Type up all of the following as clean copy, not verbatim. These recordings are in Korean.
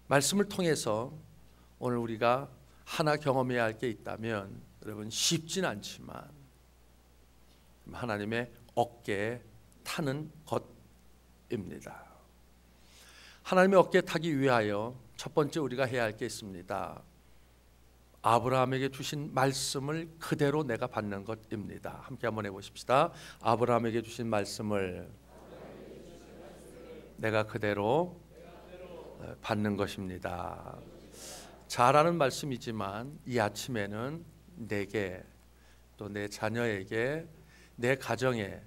말씀을 통해서 오늘 우리가 하나 경험해야 할 게 있다면 여러분 쉽진 않지만 하나님의 어깨에 타는 것입니다. 하나님의 어깨에 타기 위하여 첫 번째 우리가 해야 할 게 있습니다. 아브라함에게 주신 말씀을 그대로 내가 받는 것입니다. 함께 한번 해보십시다. 아브라함에게 주신 말씀을 내가 그대로 받는 것입니다. 잘 아는 말씀이지만 이 아침에는 내게 또 내 자녀에게 내 가정에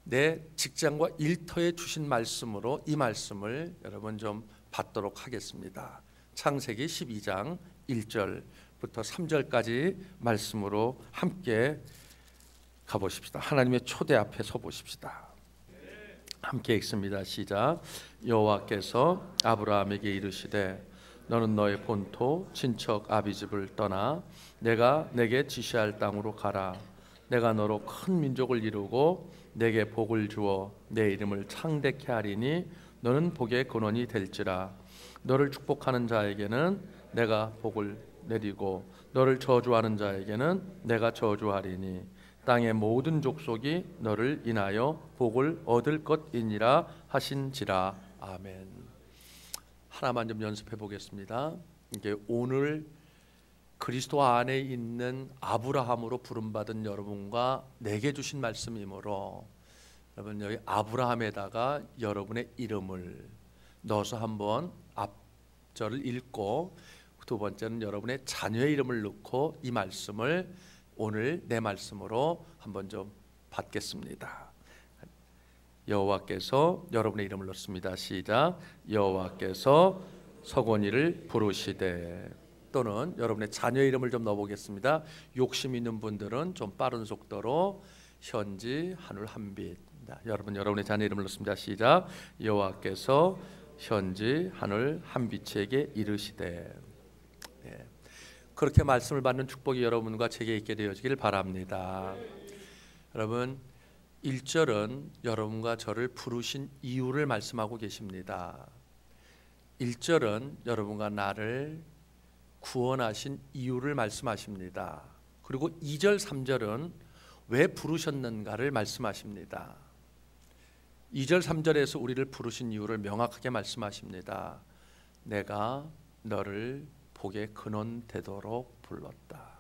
내 직장과 일터에 주신 말씀으로 이 말씀을 여러분 좀 받도록 하겠습니다. 창세기 12장 1절부터 3절까지 말씀으로 함께 가보십시다. 하나님의 초대 앞에 서 보십시다. 함께 읽습니다. 시작. 여호와께서 아브라함에게 이르시되 너는 너의 본토 친척 아비집을 떠나 내가 내게 지시할 땅으로 가라. 내가 너로 큰 민족을 이루고 내게 복을 주어 내 이름을 창대케 하리니 너는 복의 근원이 될지라. 너를 축복하는 자에게는 내가 복을 내리고 너를 저주하는 자에게는 내가 저주하리니 땅의 모든 족속이 너를 인하여 복을 얻을 것이니라 하신지라. 아멘. 하나만 좀 연습해 보겠습니다. 이게 오늘 그리스도 안에 있는 아브라함으로 부름받은 여러분과 내게 주신 말씀이므로 여러분 여기 아브라함에다가 여러분의 이름을 넣어서 한번 앞절을 읽고 두 번째는 여러분의 자녀의 이름을 넣고 이 말씀을 오늘 내 말씀으로 한번 좀 받겠습니다. 여호와께서 여러분의 이름을 넣습니다. 시작. 여호와께서 서곤이를 부르시되 또는 여러분의 자녀의 이름을 좀 넣어보겠습니다. 욕심 있는 분들은 좀 빠른 속도로 현지 하늘 한빛. 여러분의 자녀 이름을 넣습니다. 시작. 여호와께서 현지 하늘 한빛에게 이르시되. 그렇게 말씀을 받는 축복이 여러분과 제게 있게 되어지길 바랍니다. 여러분 1절은 여러분과 저를 부르신 이유를 말씀하고 계십니다. 1절은 여러분과 나를 구원하신 이유를 말씀하십니다. 그리고 2절 3절은 왜 부르셨는가를 말씀하십니다. 2절 3절에서 우리를 부르신 이유를 명확하게 말씀하십니다. 내가 너를 복의 근원 되도록 불렀다.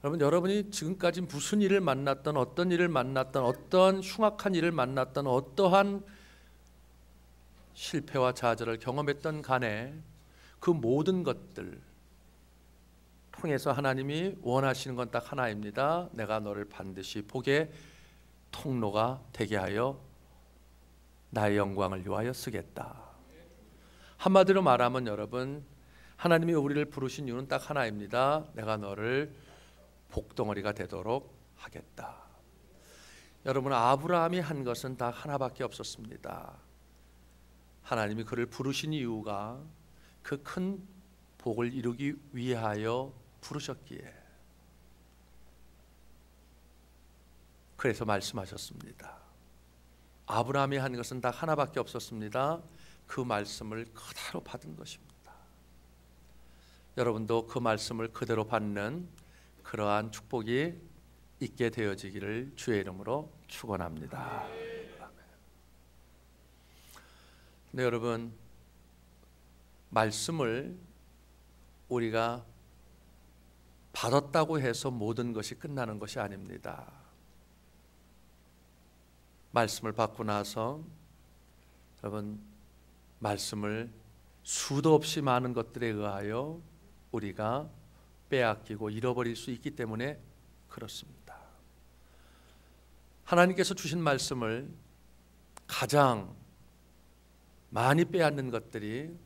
여러분이 지금까지 무슨 일을 만났던 어떤 일을 만났던 어떠한 흉악한 일을 만났던 어떠한 실패와 좌절을 경험했던 간에 그 모든 것들 통해서 하나님이 원하시는 건 딱 하나입니다. 내가 너를 반드시 복의 통로가 되게 하여 나의 영광을 위하여 쓰겠다. 한마디로 말하면 여러분 하나님이 우리를 부르신 이유는 딱 하나입니다. 내가 너를 복덩어리가 되도록 하겠다. 여러분 아브라함이 한 것은 딱 하나밖에 없었습니다. 하나님이 그를 부르신 이유가 그 큰 복을 이루기 위하여 부르셨기에 그래서 말씀하셨습니다. 아브라함이 한 것은 딱 하나밖에 없었습니다. 그 말씀을 그대로 받은 것입니다. 여러분도 그 말씀을 그대로 받는 그러한 축복이 있게 되어지기를 주의 이름으로 축원합니다. 네, 여러분 말씀을 우리가 받았다고 해서 모든 것이 끝나는 것이 아닙니다. 말씀을 받고 나서 여러분 말씀을 수도 없이 많은 것들에 의하여 우리가 빼앗기고 잃어버릴 수 있기 때문에 그렇습니다. 하나님께서 주신 말씀을 가장 많이 빼앗는 것들이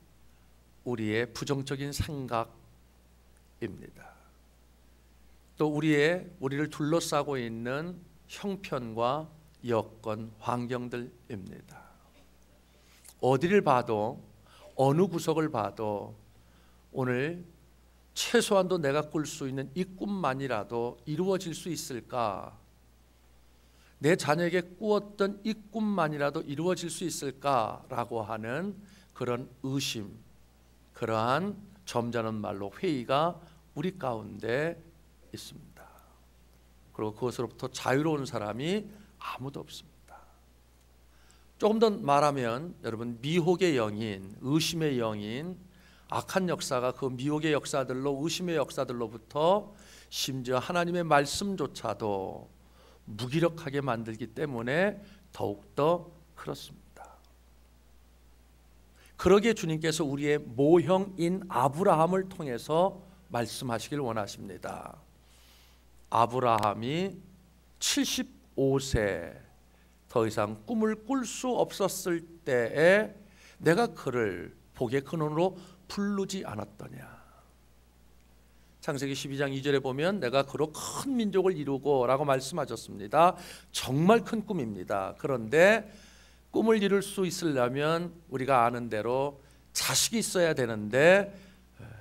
우리의 부정적인 생각입니다. 또 우리를 둘러싸고 있는 형편과 여건, 환경들입니다. 어디를 봐도 어느 구석을 봐도 오늘 최소한도 내가 꿀 수 있는 이 꿈만이라도 이루어질 수 있을까? 내 자녀에게 꾸었던 이 꿈만이라도 이루어질 수 있을까라고 하는 그런 의심, 그러한 점잖은 말로 회의가 우리 가운데 있습니다. 그리고 그것으로부터 자유로운 사람이 아무도 없습니다. 조금 더 말하면 여러분, 미혹의 영인, 의심의 영인, 악한 역사가 그 미혹의 역사들로, 의심의 역사들로부터 심지어 하나님의 말씀조차도 무기력하게 만들기 때문에 더욱더 그렇습니다. 그러기에 주님께서 우리의 모형인 아브라함을 통해서 말씀하시길 원하십니다. 아브라함이 75세 더 이상 꿈을 꿀 수 없었을 때에 내가 그를 복의 근원으로 부르지 않았더냐. 창세기 12장 2절에 보면 내가 그로 큰 민족을 이루고 라고 말씀하셨습니다. 정말 큰 꿈입니다. 그런데 꿈을 이룰 수 있으려면 우리가 아는 대로 자식이 있어야 되는데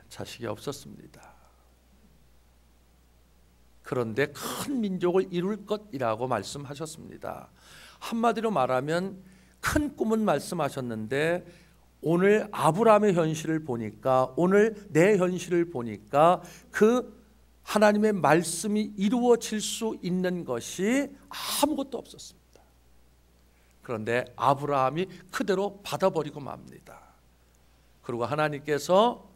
자식이 없었습니다. 그런데 큰 민족을 이룰 것이라고 말씀하셨습니다. 한마디로 말하면 큰 꿈은 말씀하셨는데 오늘 아브라함의 현실을 보니까, 오늘 내 현실을 보니까 그 하나님의 말씀이 이루어질 수 있는 것이 아무것도 없었습니다. 그런데 아브라함이 그대로 받아버리고 맙니다. 그리고 하나님께서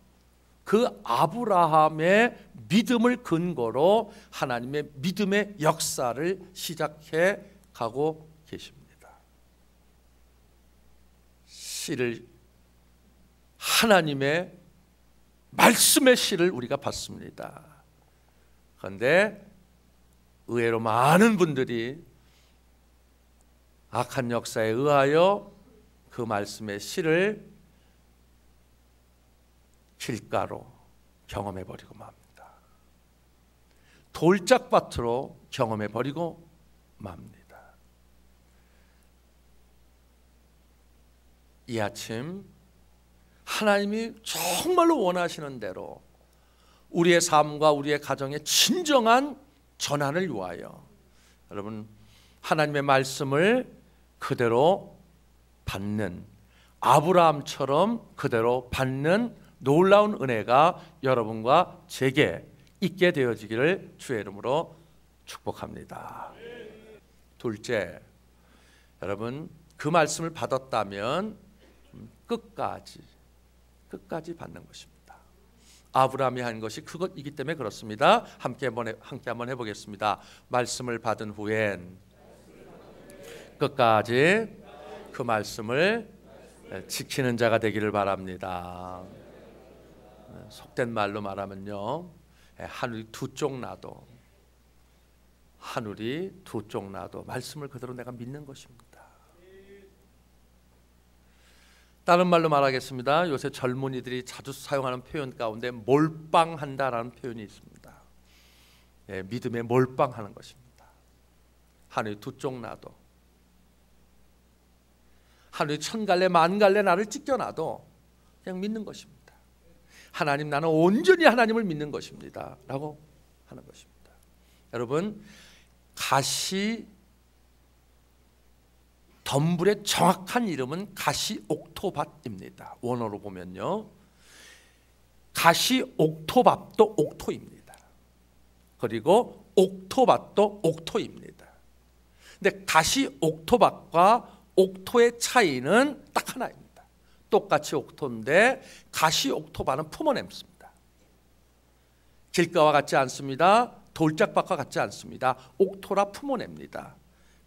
그 아브라함의 믿음을 근거로 하나님의 믿음의 역사를 시작해 가고 계십니다. 씨를, 하나님의 말씀의 씨를 우리가 받습니다. 그런데 의외로 많은 분들이 악한 역사에 의하여 그 말씀의 씨를 길가로 경험해버리고 맙니다. 돌짝밭으로 경험해버리고 맙니다. 이 아침 하나님이 정말로 원하시는 대로 우리의 삶과 우리의 가정의 진정한 전환을 위하여 여러분, 하나님의 말씀을 그대로 받는, 아브라함처럼 그대로 받는 놀라운 은혜가 여러분과 제게 있게 되어지기를 주의 이름으로 축복합니다. 둘째, 여러분, 그 말씀을 받았다면 끝까지 받는 것입니다. 아브라함이 한 것이 그것이기 때문에 그렇습니다. 함께 한번 해보겠습니다. 말씀을 받은 후엔 끝까지 그 말씀을 지키는 자가 되기를 바랍니다. 속된 말로 말하면요, 하늘이 두 쪽 나도, 하늘이 두 쪽 나도 말씀을 그대로 내가 믿는 것입니다. 다른 말로 말하겠습니다. 요새 젊은이들이 자주 사용하는 표현 가운데 몰빵한다라는 표현이 있습니다. 믿음에 몰빵하는 것입니다. 하늘이 두 쪽 나도, 하늘이 천갈래 만갈래 나를 찢겨놔도 그냥 믿는 것입니다. 하나님, 나는 온전히 하나님을 믿는 것입니다 라고 하는 것입니다. 여러분, 가시 덤불의 정확한 이름은 가시옥토밭입니다. 원어로 보면요, 가시옥토밭도 옥토입니다. 그리고 옥토밭도 옥토입니다. 근데 가시옥토밭과 옥토의 차이는 딱 하나입니다. 똑같이 옥토인데 가시옥토밭은 품어냅습니다. 길가와 같지 않습니다. 돌짝밭과 같지 않습니다. 옥토라 품어냅니다.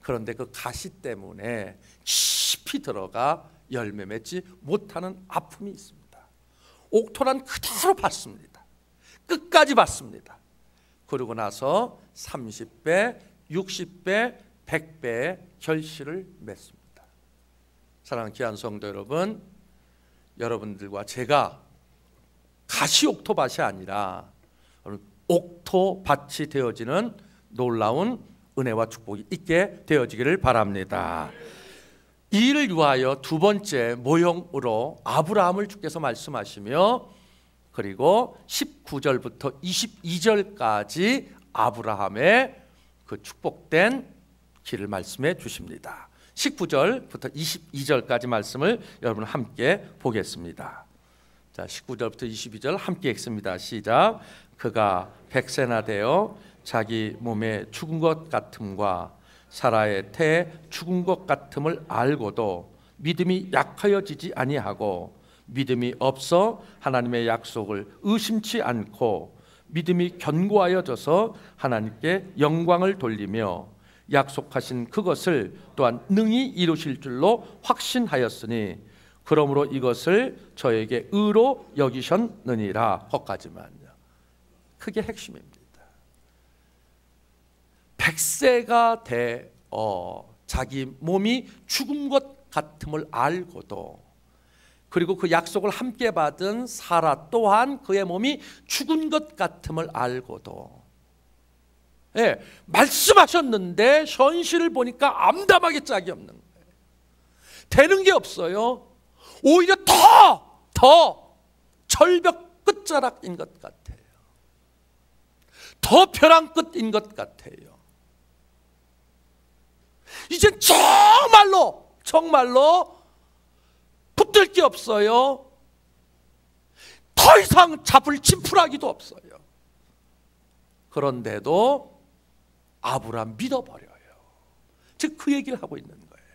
그런데 그 가시 때문에 깊이 들어가 열매 맺지 못하는 아픔이 있습니다. 옥토란 그대로 받습니다. 끝까지 받습니다. 그러고 나서 30배, 60배, 100배의 결실을 맺습니다. 사랑하는 귀한 성도 여러분, 여러분들과 제가 가시옥토밭이 아니라 옥토밭이 되어지는 놀라운 은혜와 축복이 있게 되어지기를 바랍니다. 이 일을 위하여 두 번째 모형으로 아브라함을 주께서 말씀하시며, 그리고 19절부터 22절까지 아브라함의 그 축복된 길을 말씀해 주십니다. 19절부터 22절까지 말씀을 여러분 함께 보겠습니다. 자, 19절부터 22절 함께 읽습니다. 시작. 그가 100세나 되어 자기 몸에 죽은 것 같음과 사라의 태에 죽은 것 같음을 알고도 믿음이 약하여지지 아니하고 믿음이 없어 하나님의 약속을 의심치 않고 믿음이 견고하여져서 하나님께 영광을 돌리며 약속하신 그것을 또한 능히 이루실 줄로 확신하였으니 그러므로 이것을 저에게 의로 여기셨느니라. 거기까지만요. 그게 핵심입니다. 100세가 되어 자기 몸이 죽은 것 같음을 알고도, 그리고 그 약속을 함께 받은 사라 또한 그의 몸이 죽은 것 같음을 알고도, 예, 말씀하셨는데 현실을 보니까 암담하게 짝이 없는 거예요. 되는 게 없어요. 오히려 더 절벽 끝자락인 것 같아요. 더 벼랑 끝인 것 같아요. 이제 정말로 붙들 게 없어요. 더 이상 잡을 지푸라기도 없어요. 그런데도 아브라함 믿어버려요. 즉 그 얘기를 하고 있는 거예요.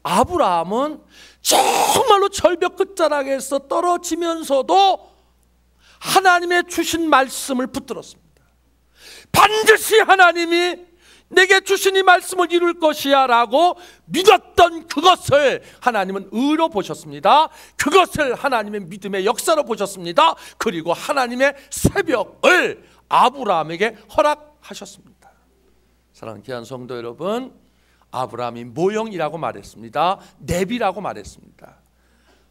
아브라함은 정말로 절벽 끝자락에서 떨어지면서도 하나님의 주신 말씀을 붙들었습니다. 반드시 하나님이 내게 주신 이 말씀을 이룰 것이야 라고 믿었던 그것을 하나님은 의로 보셨습니다. 그것을 하나님의 믿음의 역사로 보셨습니다. 그리고 하나님의 새벽을 아브라함에게 허락하셨습니다. 사랑하는 귀한 성도 여러분, 아브라함이 모형이라고 말했습니다. 내비라고 말했습니다.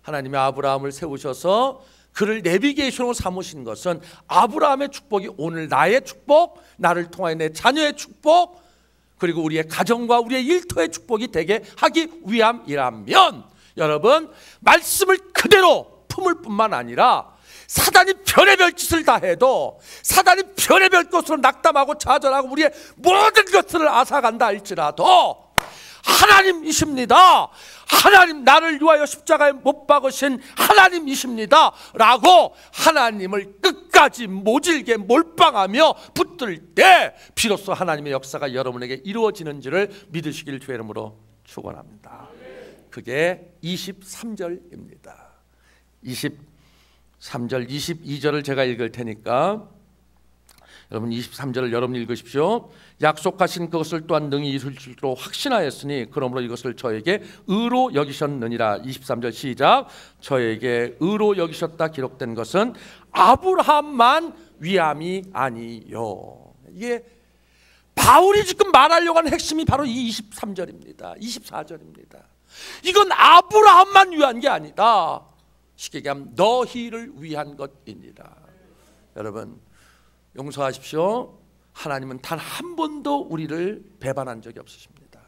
하나님이 아브라함을 세우셔서 그를 내비게이션으로 삼으신 것은 아브라함의 축복이 오늘 나의 축복, 나를 통하여 내 자녀의 축복, 그리고 우리의 가정과 우리의 일터의 축복이 되게 하기 위함이라면, 여러분 말씀을 그대로 품을 뿐만 아니라 사단이 별의별 짓을 다 해도, 사단이 별의별 것으로 낙담하고 좌절하고 우리의 모든 것들을 앗아간다 할지라도 하나님이십니다. 하나님, 나를 위하여 십자가에 못 박으신 하나님이십니다 라고 하나님을 끝까지 모질게 몰빵하며 붙들 때 비로소 하나님의 역사가 여러분에게 이루어지는지를 믿으시길 주의 이름으로 축원합니다. 그게 23절입니다. 23절, 22절을 제가 읽을 테니까 여러분 23절을 여러분 읽으십시오. 약속하신 그것을 또한 능히 이룰 줄로 확신하였으니 그러므로 이것을 저에게 의로 여기셨느니라. 23절 시작. 저에게 의로 여기셨다 기록된 것은 아브라함만 위함이 아니요. 이게 바울이 지금 말하려고 하는 핵심이 바로 이 23절입니다. 24절입니다. 이건 아브라함만 위한 게 아니다. 쉽게 얘기하면 너희를 위한 것이니라. 여러분 용서하십시오. 하나님은 단 한 번도 우리를 배반한 적이 없으십니다.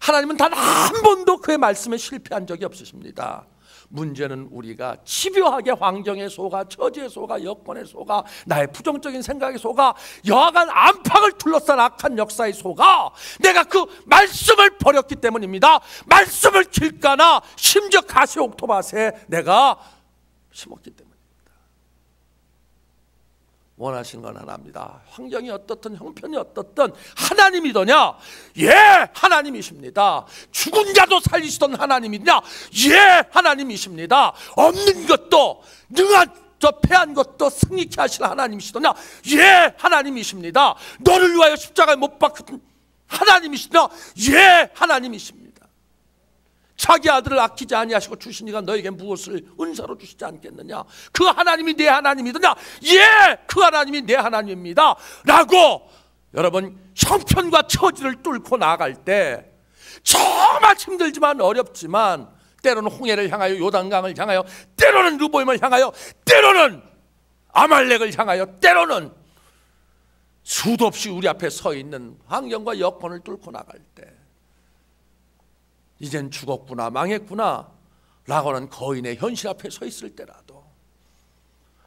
하나님은 단 한 번도 그의 말씀에 실패한 적이 없으십니다. 문제는 우리가 집요하게 환경에 속아, 처지에 속아, 여건에 속아, 나의 부정적인 생각에 속아, 여하간 안팎을 둘러싼 악한 역사에 속아 내가 그 말씀을 버렸기 때문입니다. 말씀을 길가나 심지어 가시옥토밭에 내가 심었기 때문입니다. 원하시는 건 하나입니다. 환경이 어떻든 형편이 어떻든 하나님이더냐? 예, 하나님이십니다. 죽은 자도 살리시던 하나님이냐? 예, 하나님이십니다. 없는 것도 능한 저 패한 것도 승리케 하시는 하나님이시더냐? 예, 하나님이십니다. 너를 위하여 십자가에 못 박힌 하나님이시더냐? 예, 하나님이십니다. 자기 아들을 아끼지 아니하시고 주신 이가 너에게 무엇을 은사로 주시지 않겠느냐? 그 하나님이 내 하나님이더냐? 예, 그 하나님이 내 하나님입니다 라고 여러분 형편과 처지를 뚫고 나아갈 때 정말 힘들지만 어렵지만 때로는 홍해를 향하여 요단강을 향하여 때로는 르보임을 향하여 때로는 아말렉을 향하여 때로는 수도 없이 우리 앞에 서 있는 환경과 여건을 뚫고 나갈 때 이젠 죽었구나, 망했구나 라고는 거인의 현실 앞에 서 있을 때라도,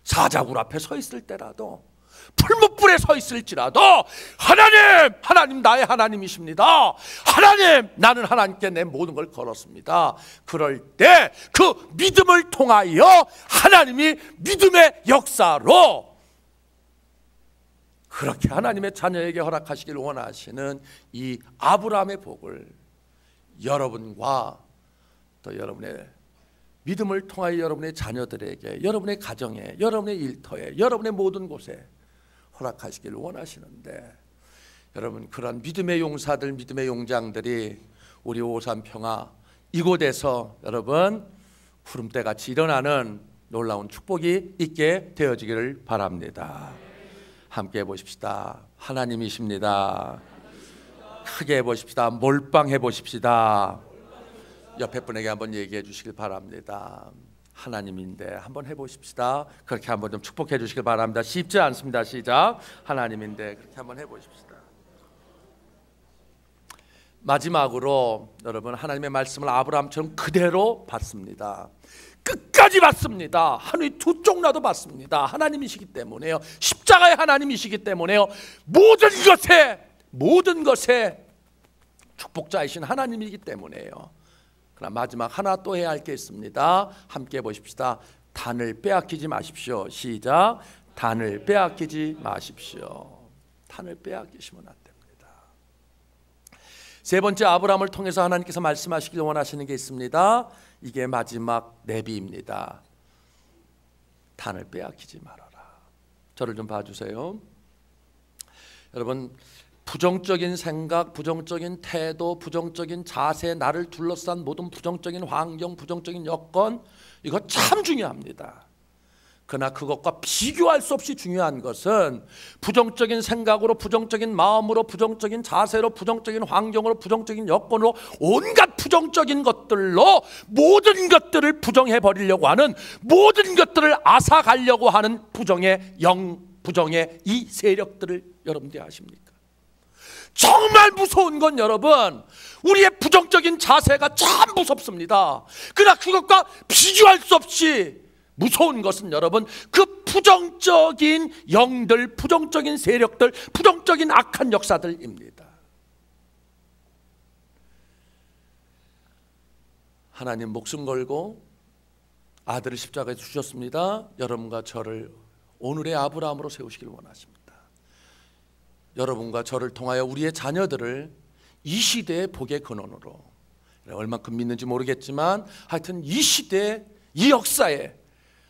사자굴 앞에 서 있을 때라도, 풀무불에 서 있을지라도 하나님 나의 하나님이십니다. 하나님, 나는 하나님께 내 모든 걸 걸었습니다. 그럴 때 그 믿음을 통하여 하나님이 믿음의 역사로 그렇게 하나님의 자녀에게 허락하시길 원하시는 이 아브라함의 복을 여러분과 또 여러분의 믿음을 통하여 여러분의 자녀들에게, 여러분의 가정에, 여러분의 일터에, 여러분의 모든 곳에 허락하시길 원하시는데, 여러분 그런 믿음의 용사들, 믿음의 용장들이 우리 오산평화 이곳에서 여러분 구름대같이 일어나는 놀라운 축복이 있게 되어지기를 바랍니다. 함께 해보십시다. 하나님이십니다. 크게 해보십시다. 몰빵해 보십시다. 옆에 분에게 한번 얘기해 주시길 바랍니다. 하나님인데 한번 해보십시다. 그렇게 한번 좀 축복해 주시길 바랍니다. 쉽지 않습니다. 시작. 하나님인데 그렇게 한번 해보십시다. 마지막으로 여러분 하나님의 말씀을 아브라함처럼 그대로 받습니다. 끝까지 받습니다. 하늘이 두 쪽 나도 받습니다. 하나님이시기 때문에요. 십자가의 하나님이시기 때문에요. 모든 것에 축복자이신 하나님이기 때문에요. 그러나 마지막 하나 또 해야 할 게 있습니다. 함께 보십시다. 단을 빼앗기지 마십시오. 시작. 단을 빼앗기지 마십시오. 단을 빼앗기시면 안 됩니다. 세 번째, 아브라함을 통해서 하나님께서 말씀하시길 원하시는 게 있습니다. 이게 마지막 내비입니다. 단을 빼앗기지 말아라. 저를 좀 봐주세요. 여러분, 부정적인 생각, 부정적인 태도, 부정적인 자세, 나를 둘러싼 모든 부정적인 환경, 부정적인 여건, 이거 참 중요합니다. 그러나 그것과 비교할 수 없이 중요한 것은 부정적인 생각으로, 부정적인 마음으로, 부정적인 자세로, 부정적인 환경으로, 부정적인 여건으로, 온갖 부정적인 것들로 모든 것들을 부정해버리려고 하는, 모든 것들을 앗아가려고 하는 부정의 영, 부정의 이 세력들을 여러분들이 아십니까? 정말 무서운 건 여러분, 우리의 부정적인 자세가 참 무섭습니다. 그러나 그것과 비교할 수 없이 무서운 것은 여러분, 그 부정적인 영들, 부정적인 세력들, 부정적인 악한 역사들입니다. 하나님 목숨 걸고 아들을 십자가에 주셨습니다. 여러분과 저를 오늘의 아브라함으로 세우시길 원하십니다. 여러분과 저를 통하여 우리의 자녀들을 이 시대의 복의 근원으로, 얼만큼 믿는지 모르겠지만 하여튼 이 시대, 이 역사에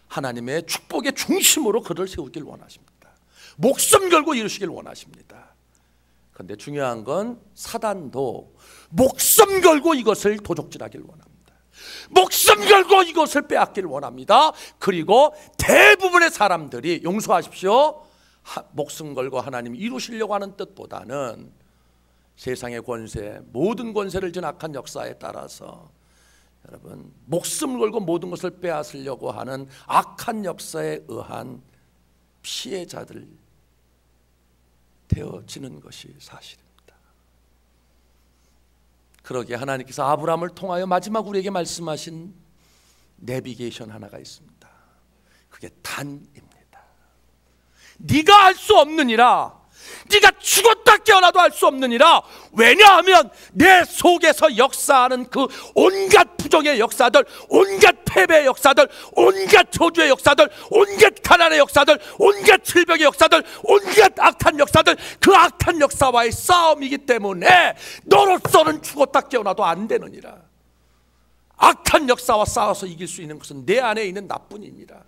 하나님의 축복의 중심으로 그를 세우길 원하십니다. 목숨 걸고 이루시길 원하십니다. 그런데 중요한 건 사단도 목숨 걸고 이것을 도적질하길 원합니다. 목숨 걸고 이것을 빼앗길 원합니다. 그리고 대부분의 사람들이, 용서하십시오, 목숨 걸고 하나님 이루시려고 하는 뜻보다는 세상의 권세, 모든 권세를 진 악한 역사에 따라서 여러분 목숨 걸고 모든 것을 빼앗으려고 하는 악한 역사에 의한 피해자들 되어지는 것이 사실입니다. 그러기에 하나님께서 아브라함을 통하여 마지막 우리에게 말씀하신 내비게이션 하나가 있습니다. 그게 단입니다. 네가 할 수 없느니라, 네가 죽었다 깨어나도 할 수 없느니라. 왜냐하면 내 속에서 역사하는 그 온갖 부정의 역사들, 온갖 패배의 역사들, 온갖 저주의 역사들, 온갖 가난의 역사들, 온갖 질병의 역사들, 온갖 악한 역사들, 그 악한 역사와의 싸움이기 때문에 너로서는 죽었다 깨어나도 안 되느니라. 악한 역사와 싸워서 이길 수 있는 것은 내 안에 있는 나뿐이니라.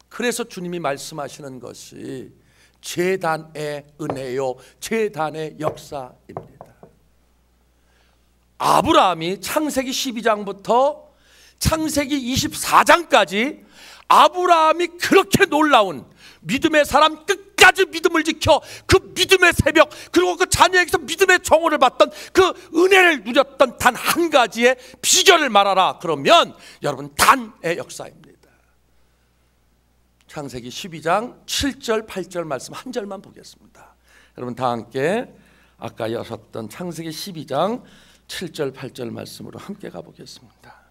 그래서 주님이 말씀하시는 것이 제단의 은혜요, 제단의 역사입니다. 아브라함이 창세기 12장부터 창세기 24장까지 아브라함이 그렇게 놀라운 믿음의 사람, 끝까지 믿음을 지켜 그 믿음의 새벽, 그리고 그 자녀에게서 믿음의 정오를 받던 그 은혜를 누렸던 단 한 가지의 비결을 말하라 그러면 여러분, 단의 역사입니다. 창세기 12장 7절 8절 말씀 한 절만 보겠습니다. 여러분 다 함께 아까 여셨던 창세기 12장 7절 8절 말씀으로 함께 가보겠습니다.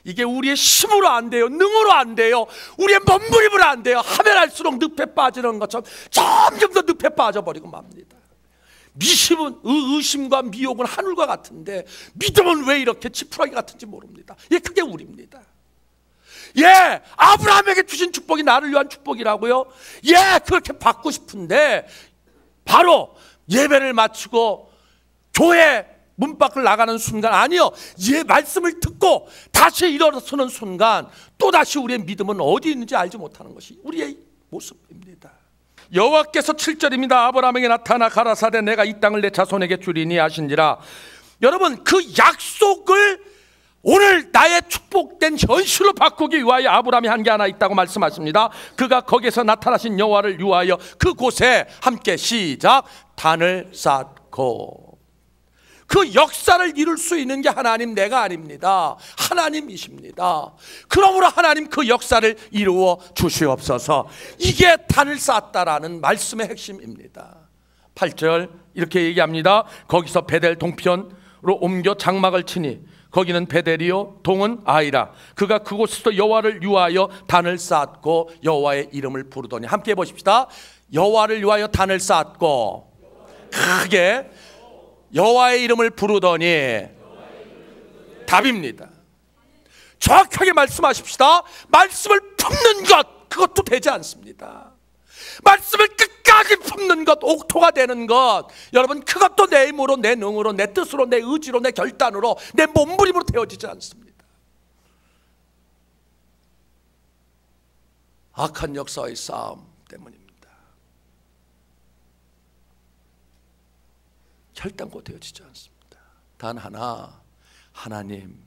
이게 우리의 힘으로 안 돼요. 능으로 안 돼요. 우리의 몸부림으로 안 돼요. 하면 할수록 늪에 빠지는 것처럼 점점 더 늪에 빠져버리고 맙니다. 의심과 미혹은 하늘과 같은데 믿음은 왜 이렇게 지푸라기 같은지 모릅니다. 예, 그게 우리입니다. 예, 아브라함에게 주신 축복이 나를 위한 축복이라고요? 예, 그렇게 받고 싶은데 바로 예배를 마치고 교회 문 밖을 나가는 순간, 아니요, 예, 말씀을 듣고 다시 일어서는 순간 또다시 우리의 믿음은 어디 있는지 알지 못하는 것이 우리의 모습입니다. 여호와께서 7절입니다. 아브라함에게 나타나 가라사대 내가 이 땅을 내 자손에게 주리니 하신지라. 여러분, 그 약속을 오늘 나의 축복된 현실로 바꾸기 위하여 아브라함이 한 게 하나 있다고 말씀하십니다. 그가 거기에서 나타나신 여호와를 위하여 그곳에 함께 시작 단을 쌓고. 그 역사를 이룰 수 있는 게 하나님, 내가 아닙니다. 하나님이십니다. 그러므로 하나님 그 역사를 이루어 주시옵소서. 이게 단을 쌓았다라는 말씀의 핵심입니다. 8절 이렇게 얘기합니다. 거기서 베델 동편으로 옮겨 장막을 치니 거기는 베델이요 동은 아이라. 그가 그곳에서 여호와를 위하여 단을 쌓았고 여호와의 이름을 부르더니. 함께 해보십시다. 여호와를 위하여 단을 쌓았고 크게 여호와의 이름을 부르더니. 답입니다. 정확하게 말씀하십시다. 말씀을 품는 것, 그것도 되지 않습니다. 말씀을 끝까지 품는 것, 옥토가 되는 것, 여러분, 그것도 내 힘으로, 내 능으로, 내 뜻으로, 내 의지로, 내 결단으로, 내 몸부림으로 되어지지 않습니다. 악한 역사의 싸움 때문입니다. 결단코 되어지지 않습니다. 단 하나, 하나님,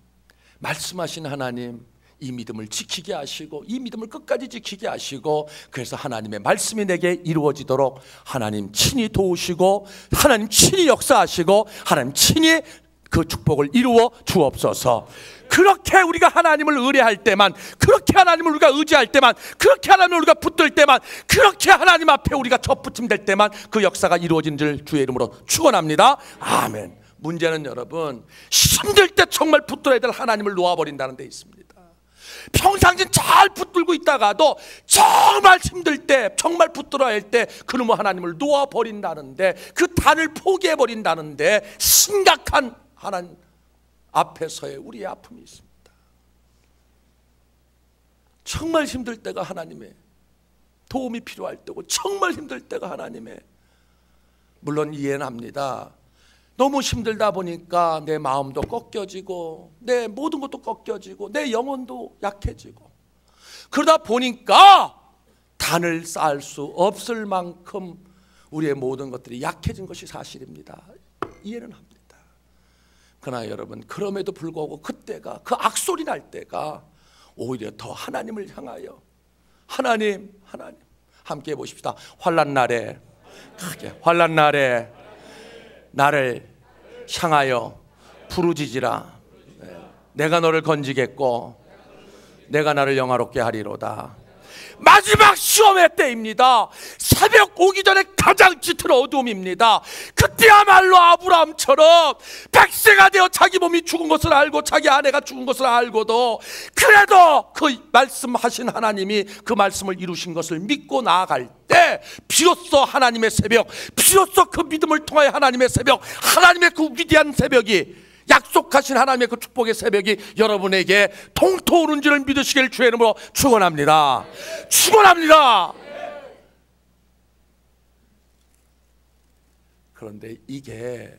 말씀하신 하나님, 이 믿음을 지키게 하시고 이 믿음을 끝까지 지키게 하시고, 그래서 하나님의 말씀이 내게 이루어지도록 하나님 친히 도우시고 하나님 친히 역사하시고 하나님 친히 그 축복을 이루어 주옵소서. 그렇게 우리가 하나님을 의뢰할 때만, 그렇게 하나님을 우리가 의지할 때만, 그렇게 하나님을 우리가 붙들 때만, 그렇게 하나님 앞에 우리가 접붙임될 때만 그 역사가 이루어지는 줄 주의 이름으로 축원합니다. 아멘. 문제는 여러분, 힘들 때 정말 붙들어야 될 하나님을 놓아버린다는 데 있습니다. 평상시 잘 붙들고 있다가도 정말 힘들 때, 정말 붙들어야 할 때 그놈의 하나님을 놓아버린다는데, 그 단을 포기해버린다는데 심각한 하나님 앞에서의 우리의 아픔이 있습니다. 정말 힘들 때가 하나님의 도움이 필요할 때고, 정말 힘들 때가 하나님의, 물론 이해는 합니다. 너무 힘들다 보니까 내 마음도 꺾여지고 내 모든 것도 꺾여지고 내 영혼도 약해지고, 그러다 보니까 단을 쌓을 수 없을 만큼 우리의 모든 것들이 약해진 것이 사실입니다. 이해는 합니다. 그러나 여러분, 그럼에도 불구하고 그때가, 그 악소리 날 때가 오히려 더 하나님을 향하여, 하나님, 하나님, 함께 해보십시다. 환난 날에, 크게 환난 날에 나를 향하여 부르짖으라. 내가 너를 건지겠고 내가 나를 영화롭게 하리로다. 마지막 시험의 때입니다. 새벽 오기 전에 가장 짙은 어둠입니다. 그때야말로 아브라함처럼 100세가 되어 자기 몸이 죽은 것을 알고 자기 아내가 죽은 것을 알고도 그래도 그 말씀하신 하나님이 그 말씀을 이루신 것을 믿고 나아갈 때, 비로소 하나님의 새벽, 비로소 그 믿음을 통하여 하나님의 새벽, 하나님의 그 위대한 새벽이, 약속하신 하나님의 그 축복의 새벽이 여러분에게 통토오는 줄을 믿으시길 주의 이름으로 축원합니다. 축원합니다. 그런데 이게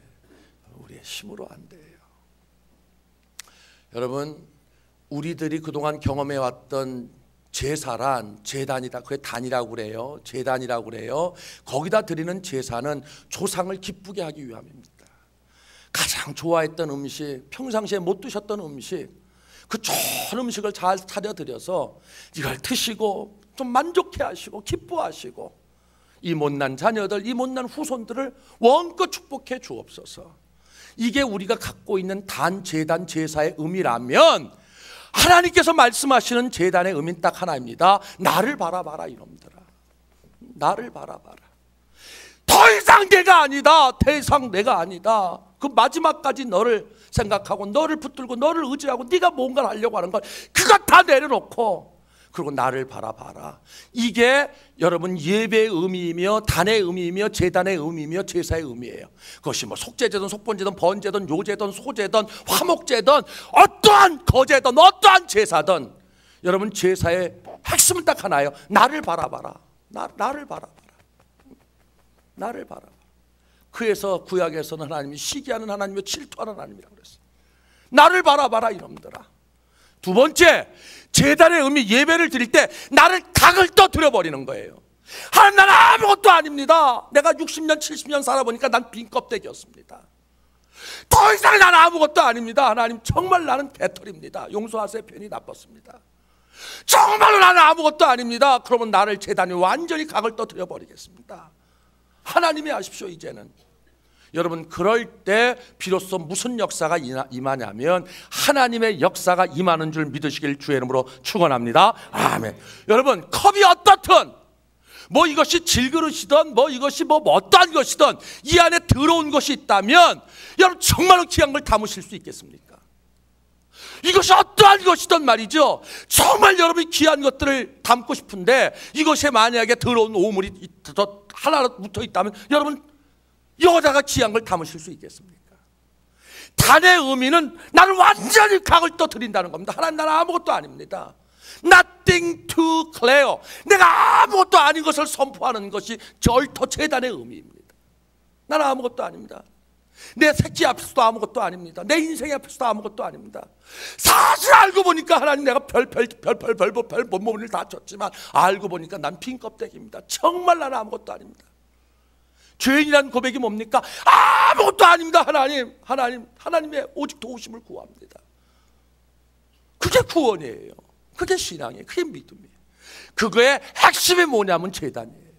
우리의 힘으로 안 돼요. 여러분, 우리들이 그동안 경험해왔던 제사란, 제단이다, 그게 단이라고 그래요. 제단이라고 그래요. 거기다 드리는 제사는 조상을 기쁘게 하기 위함입니다. 가장 좋아했던 음식, 평상시에 못 드셨던 음식, 그 좋은 음식을 잘 차려드려서 이걸 드시고 좀 만족해 하시고 기뻐하시고, 이 못난 자녀들, 이 못난 후손들을 원껏 축복해 주옵소서. 이게 우리가 갖고 있는 단, 제단, 제사의 의미라면, 하나님께서 말씀하시는 제단의 의미는 딱 하나입니다. 나를 바라봐라, 이놈들아. 나를 바라봐라. 더 이상 내가 아니다. 더 이상 내가 아니다. 그 마지막까지 너를 생각하고 너를 붙들고 너를 의지하고 네가 뭔가를 하려고 하는 걸 그거 다 내려놓고 그리고 나를 바라봐라. 이게 여러분 예배의 의미이며 단의 의미이며 제단의 의미이며 제사의 의미예요. 그것이 뭐 속죄제든 속번제든 번제든 요제든 소제든 화목제든 어떠한 거제든 어떠한 제사든 여러분 제사의 핵심은 딱 하나예요. 나를 바라봐라. 나를 바라봐라. 나를 바라봐라. 그래서 구약에서는 하나님이 시기하는 하나님이며 질투하는 하나님이라고 그랬어요. 나를 바라봐라 이놈들아. 두 번째, 제단의 의미, 예배를 드릴 때 나를 각을 떠들여 버리는 거예요. 하나님, 나는 아무것도 아닙니다. 내가 60년 70년 살아보니까 난 빈 껍데기였습니다. 더 이상 나는 아무것도 아닙니다. 하나님, 정말 나는 개털입니다. 용서하세요. 편이 나빴습니다. 정말로 나는 아무것도 아닙니다. 그러면 나를 제단이 완전히 각을 떠들여 버리겠습니다. 하나님이 하십시오. 이제는 여러분, 그럴 때 비로소 무슨 역사가 임하냐면 하나님의 역사가 임하는 줄 믿으시길 주의 이름으로 축원합니다. 아멘. 여러분, 컵이 어떻든 뭐 이것이 질그릇이든 뭐 이것이 뭐 어떠한 것이든 이 안에 들어온 것이 있다면 여러분 정말로 귀한 걸 담으실 수 있겠습니까? 이것이 어떠한 것이든 말이죠. 정말 여러분이 귀한 것들을 담고 싶은데 이것에 만약에 들어온 오물이 하나 묻어 있다면 여러분 여기다가 귀한 걸 담으실 수 있겠습니까? 단의 의미는 나를 완전히 각을 떠드린다는 겁니다. 하나님, 나는 아무것도 아닙니다. Nothing to declare. 내가 아무것도 아닌 것을 선포하는 것이 절터 제단의 의미입니다. 나는 아무것도 아닙니다. 내 새끼 앞에서도 아무것도 아닙니다. 내 인생 앞에서도 아무것도 아닙니다. 사실 알고 보니까 하나님, 내가 별 몸을 다 줬지만 알고 보니까 난 빈 껍데기입니다. 정말 나는 아무것도 아닙니다. 죄인이라는 고백이 뭡니까? 아무것도 아닙니다. 하나님의 오직 도우심을 구합니다. 그게 구원이에요. 그게 신앙이에요. 그게 믿음이에요. 그거의 핵심이 뭐냐면 제단이에요.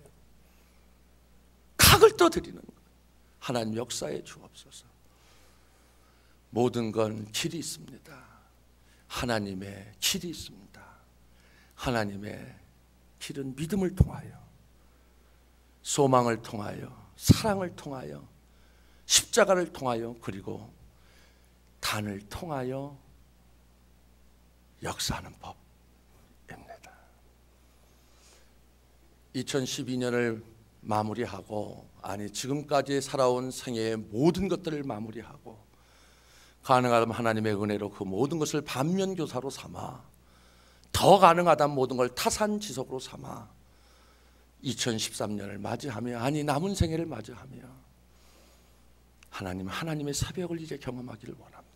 각을 떠드리는 거예요. 하나님 역사에 주옵소서. 모든 건 길이 있습니다. 하나님의 길이 있습니다. 하나님의 길은 믿음을 통하여, 소망을 통하여, 사랑을 통하여, 십자가를 통하여, 그리고 단을 통하여 역사하는 법입니다. 2012년을 마무리하고, 아니 지금까지 살아온 생애의 모든 것들을 마무리하고, 가능하다면 하나님의 은혜로 그 모든 것을 반면교사로 삼아, 더 가능하다면 모든 걸 타산지석으로 삼아 2013년을 맞이하며, 아니 남은 생애를 맞이하며 하나님의 새벽을 이제 경험하기를 원합니다.